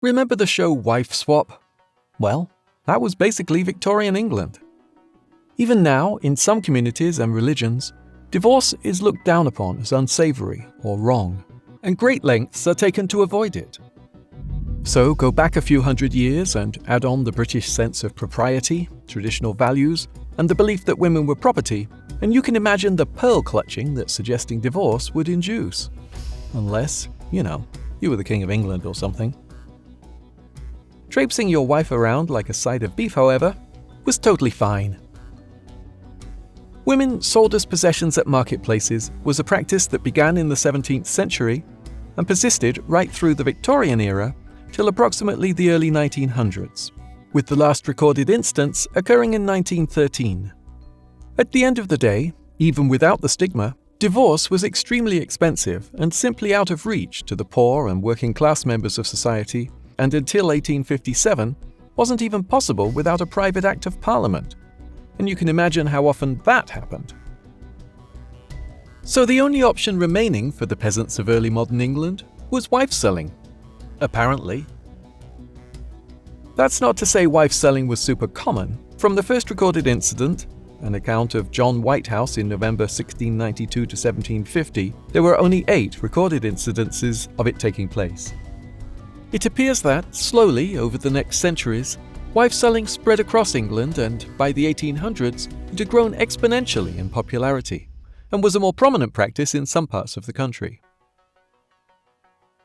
Remember the show Wife Swap? Well, that was basically Victorian England. Even now, in some communities and religions, divorce is looked down upon as unsavoury or wrong, and great lengths are taken to avoid it. So go back a few hundred years and add on the British sense of propriety, traditional values, and the belief that women were property, and you can imagine the pearl clutching that suggesting divorce would induce. Unless, you were the King of England or something. Traipsing your wife around like a side of beef, however, was totally fine. Women sold as possessions at marketplaces was a practice that began in the 17th century and persisted right through the Victorian era till approximately the early 1900s, with the last recorded instance occurring in 1913. At the end of the day, even without the stigma, divorce was extremely expensive and simply out of reach to the poor and working class members of society, and until 1857 wasn't even possible without a private act of parliament. And you can imagine how often that happened. So the only option remaining for the peasants of early modern England was wife selling. Apparently. That's not to say wife selling was super common. From the first recorded incident, an account of John Whitehouse in November 1692 to 1750, there were only 8 recorded incidences of it taking place. It appears that, slowly over the next centuries, wife selling spread across England, and by the 1800s it had grown exponentially in popularity and was a more prominent practice in some parts of the country.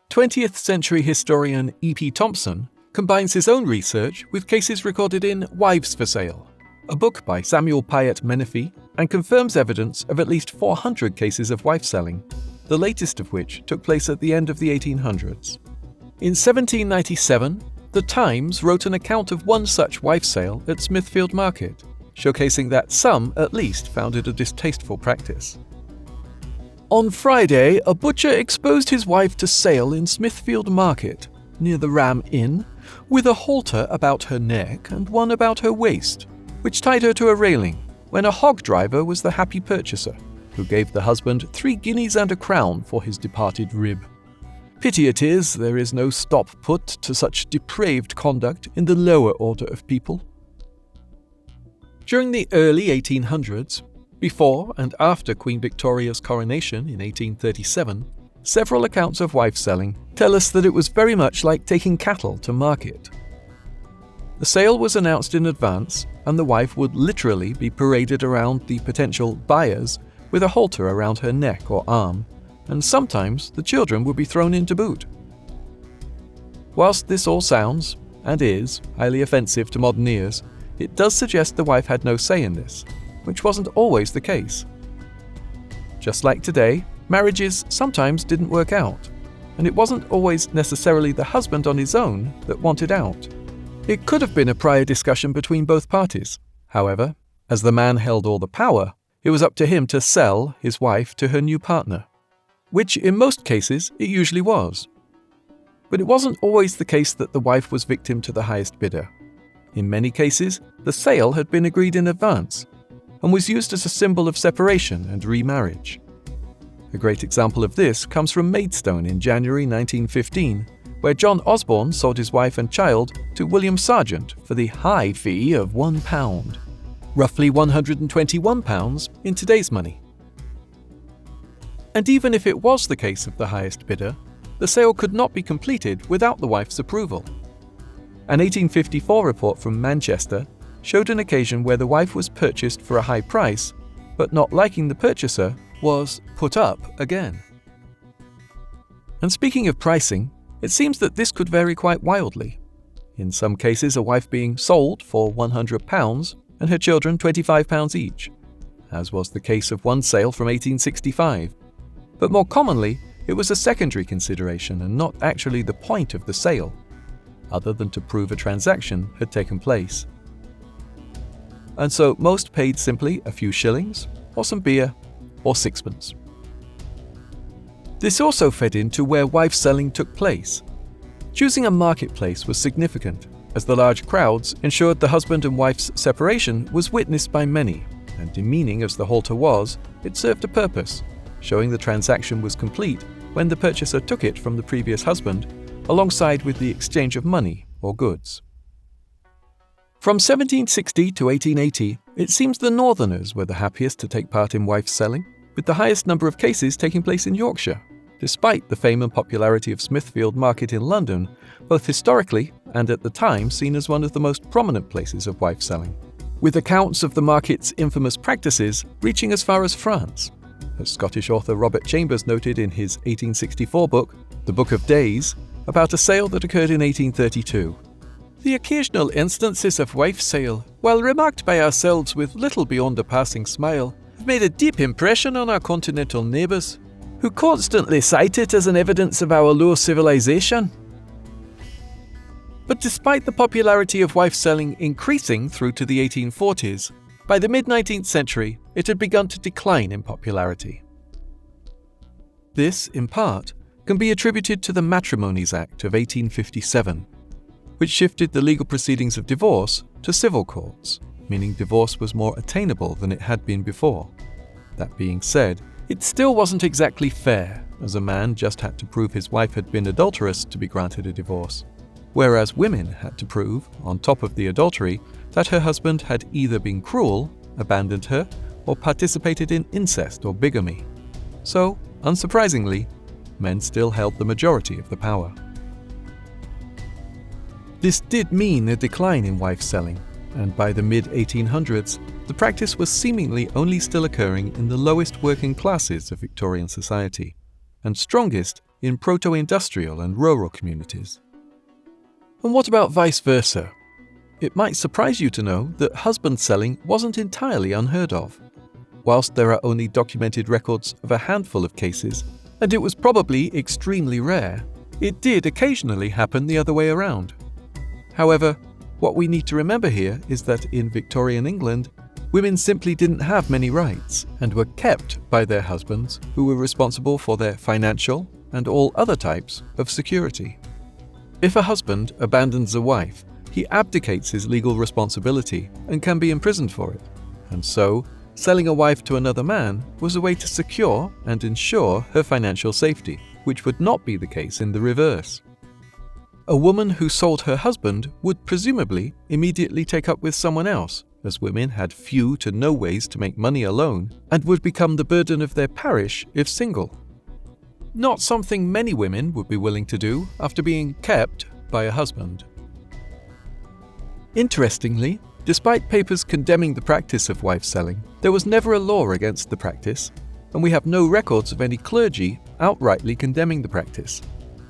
20th century historian E.P. Thompson combines his own research with cases recorded in Wives for Sale, a book by Samuel Pyatt Menifee, and confirms evidence of at least 400 cases of wife selling, the latest of which took place at the end of the 1800s. In 1797, The Times wrote an account of one such wife sale at Smithfield Market, showcasing that some, at least, found it a distasteful practice. On Friday, a butcher exposed his wife to sale in Smithfield Market, near the Ram Inn, with a halter about her neck and one about her waist, which tied her to a railing, when a hog driver was the happy purchaser, who gave the husband 3 guineas and a crown for his departed rib. Pity it is there is no stop put to such depraved conduct in the lower order of people. During the early 1800s, before and after Queen Victoria's coronation in 1837, several accounts of wife selling tell us that it was very much like taking cattle to market. The sale was announced in advance, and the wife would literally be paraded around the potential buyers with a halter around her neck or arm, and sometimes the children would be thrown in to boot. Whilst this all sounds, and is, highly offensive to modern ears, it does suggest the wife had no say in this, which wasn't always the case. Just like today, marriages sometimes didn't work out, and it wasn't always necessarily the husband on his own that wanted out. It could have been a prior discussion between both parties. However, as the man held all the power, it was up to him to sell his wife to her new partner, which in most cases it usually was. But it wasn't always the case that the wife was victim to the highest bidder. In many cases, the sale had been agreed in advance and was used as a symbol of separation and remarriage. A great example of this comes from Maidstone in January 1915, where John Osborne sold his wife and child to William Sargent for the high fee of £1, roughly £121 in today's money. And even if it was the case of the highest bidder, the sale could not be completed without the wife's approval. An 1854 report from Manchester showed an occasion where the wife was purchased for a high price, but not liking the purchaser, was put up again. And speaking of pricing, it seems that this could vary quite wildly. In some cases, a wife being sold for £100 and her children £25 each, as was the case of one sale from 1865. But more commonly, it was a secondary consideration and not actually the point of the sale, other than to prove a transaction had taken place. And so most paid simply a few shillings, or some beer, or sixpence. This also fed into where wife selling took place. Choosing a marketplace was significant, as the large crowds ensured the husband and wife's separation was witnessed by many, and demeaning as the halter was, it served a purpose, showing the transaction was complete when the purchaser took it from the previous husband, alongside with the exchange of money or goods. From 1760 to 1880, it seems the Northerners were the happiest to take part in wife selling, with the highest number of cases taking place in Yorkshire, despite the fame and popularity of Smithfield Market in London, both historically and at the time seen as one of the most prominent places of wife selling, with accounts of the market's infamous practices reaching as far as France, as Scottish author Robert Chambers noted in his 1864 book, The Book of Days, about a sale that occurred in 1832. The occasional instances of wife sale, while remarked by ourselves with little beyond a passing smile, have made a deep impression on our continental neighbours, who constantly cite it as an evidence of our low civilization. But despite the popularity of wife selling increasing through to the 1840s, by the mid-19th century it had begun to decline in popularity. This, in part, can be attributed to the Matrimonies Act of 1857, which shifted the legal proceedings of divorce to civil courts, meaning divorce was more attainable than it had been before. That being said, it still wasn't exactly fair, as a man just had to prove his wife had been adulterous to be granted a divorce, whereas women had to prove, on top of the adultery, that her husband had either been cruel, abandoned her, or participated in incest or bigamy. So, unsurprisingly, men still held the majority of the power. This did mean a decline in wife selling, and by the mid-1800s, the practice was seemingly only still occurring in the lowest working classes of Victorian society, and strongest in proto-industrial and rural communities. And what about vice versa? It might surprise you to know that husband selling wasn't entirely unheard of. Whilst there are only documented records of a handful of cases, and it was probably extremely rare, it did occasionally happen the other way around. However, what we need to remember here is that in Victorian England, women simply didn't have many rights and were kept by their husbands, who were responsible for their financial and all other types of security. If a husband abandons a wife, he abdicates his legal responsibility and can be imprisoned for it. And so, selling a wife to another man was a way to secure and ensure her financial safety, which would not be the case in the reverse. A woman who sold her husband would presumably immediately take up with someone else, as women had few to no ways to make money alone and would become the burden of their parish if single. Not something many women would be willing to do after being kept by a husband. Interestingly, despite papers condemning the practice of wife selling, there was never a law against the practice, and we have no records of any clergy outrightly condemning the practice.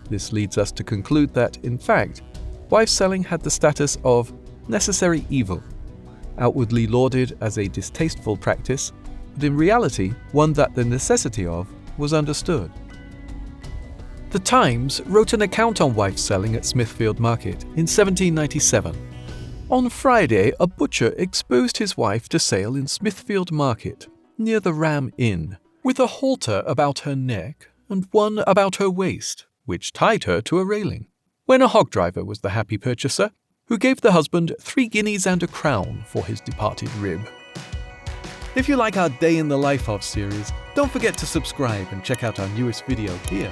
This leads us to conclude that, in fact, wife selling had the status of necessary evil, outwardly lauded as a distasteful practice, but in reality one that the necessity of was understood. The Times wrote an account on wife selling at Smithfield Market in 1797. On Friday, a butcher exposed his wife to sale in Smithfield Market, near the Ram Inn, with a halter about her neck and one about her waist, which tied her to a railing, when a hog driver was the happy purchaser, who gave the husband 3 guineas and a crown for his departed rib. If you like our Day in the Life of series, don't forget to subscribe and check out our newest video here.